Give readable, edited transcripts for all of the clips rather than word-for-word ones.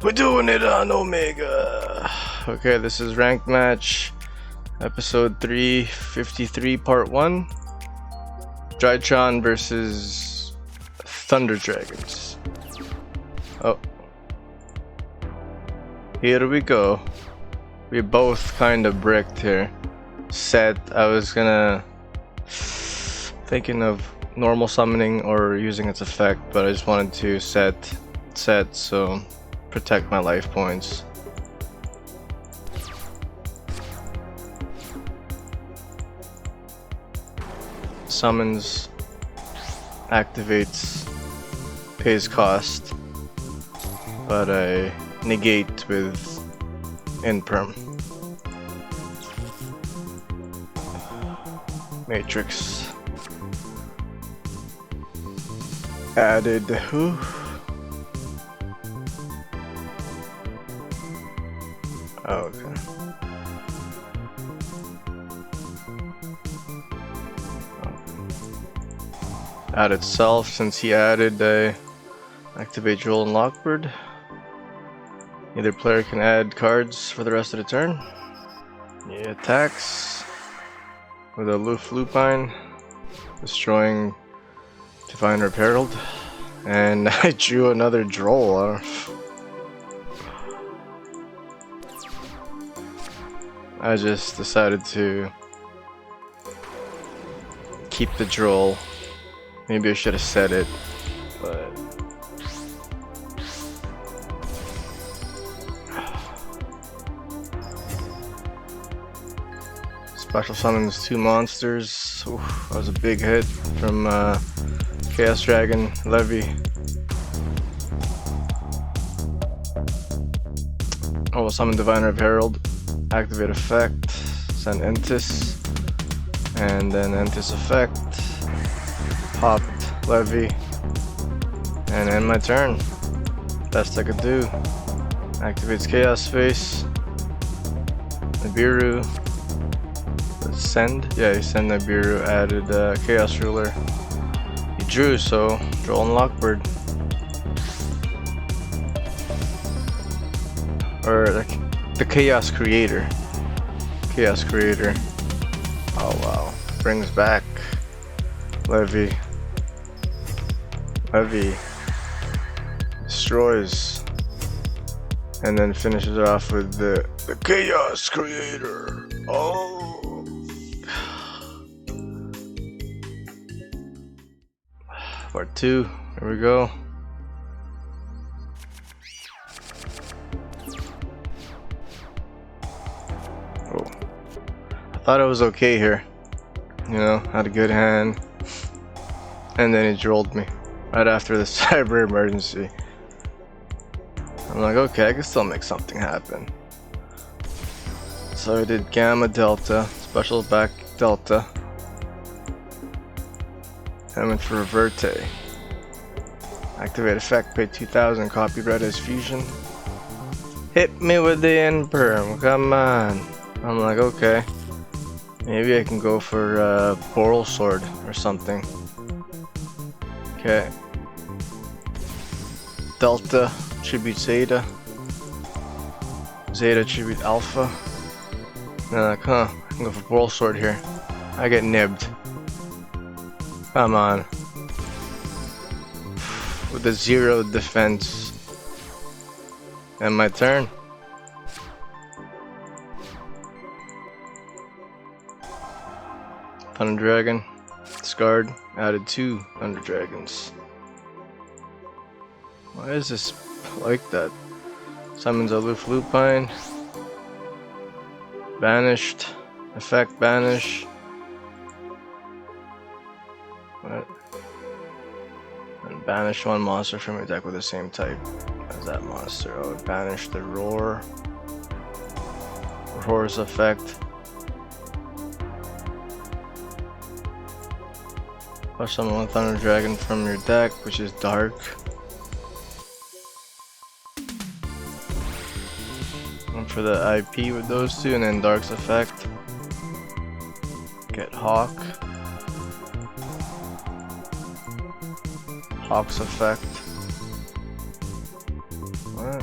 We're doing it on Omega. Okay, this is ranked match, episode 353, part 1. DRYTRON versus Thunder Dragons. Oh, here we go. We both kind of bricked here. Set. I was thinking of normal summoning or using its effect, but I just wanted to set so protect my life points. Summons, activates, pays cost, but I negate with imperm. Matrix added. Whew. Oh, okay. Added self, since he added activate duel and lockbird. Either player can add cards for the rest of the turn. He attacks with a lupine, destroying Divine Herald, and I drew another droll. I just decided to keep the droll. Maybe I should have said it, but special summons 2 monsters. Oof, that was a big hit from Chaos Dragon Levy. I will summon Divine Herald, activate effect, send Entis, and then Entis effect, popped Levy, and end my turn. Best I could do. Activates Chaos Face, Nibiru, send? Yeah, he sent Nibiru, added Chaos Ruler. He drew, so draw and lockbird. Or the Chaos Creator. Chaos Creator. Oh wow. Brings back Levy. Levy destroys. And then finishes it off with the Chaos Creator. Oh. Part 2, here we go. Oh, I thought I was okay here. You know, had a good hand. And then he drolled me right after the cyber emergency. I'm like, okay, I can still make something happen. So I did Gamma Delta, special back Delta. I went for Reverte. Activate effect, pay 2,000, copy red as fusion. Hit me with the imperm, come on. I'm like, okay. Maybe I can go for Boral Sword or something. Okay. Delta, tribute Zeta. Zeta, tribute Alpha. And I'm like, huh, I can go for Boral Sword here. I get nibbed. Come on. With a 0 defense. And my turn. Thunder Dragon. Discard. Added 2 Thunder Dragons. Why is this like that? Summons Aloof Lupine. Banished. Effect banish. What? And banish 1 monster from your deck with the same type as that monster. I would banish the Roar. Roar's effect. Plus summon 1 Thunder Dragon from your deck, which is dark. One for the IP with those 2, and then Dark's effect. Get Hawk. Hawk's effect. What?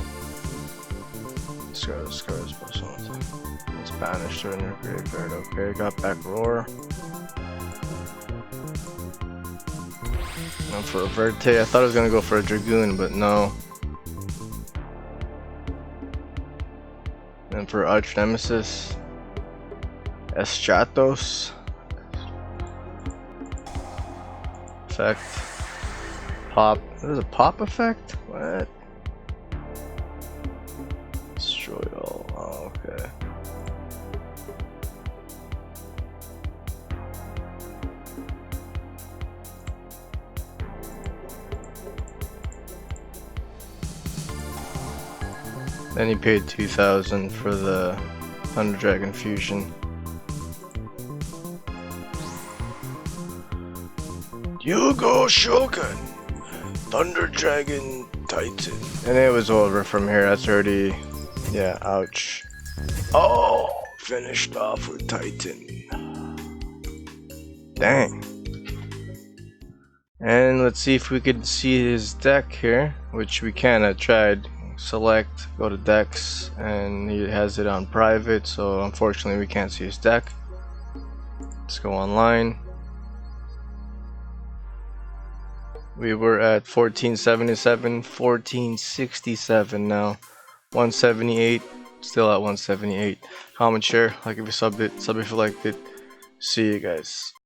Discard, special. It's banished to your graveyard. Okay, got back Roar. And for a Verte, I thought I was gonna go for a Dragoon, but no. And for Arch Nemesis, Estratos. Effect. Pop. There's a pop effect? What? Destroy all. Oh, okay. Then he paid 2,000 for the Thunder Dragon Fusion. Yugioh Shogun, Thunder Dragon Titan. And it was over from here. That's already, yeah, ouch. Oh, finished off with Titan. Dang. And let's see if we could see his deck here, which we can. I tried. Select, go to decks, and he has it on private, so unfortunately we can't see his deck. Let's go online. We were at 1477, 1467 now. 178, still at 178. Comment, share, like if you subbed it, sub if you liked it. See you guys.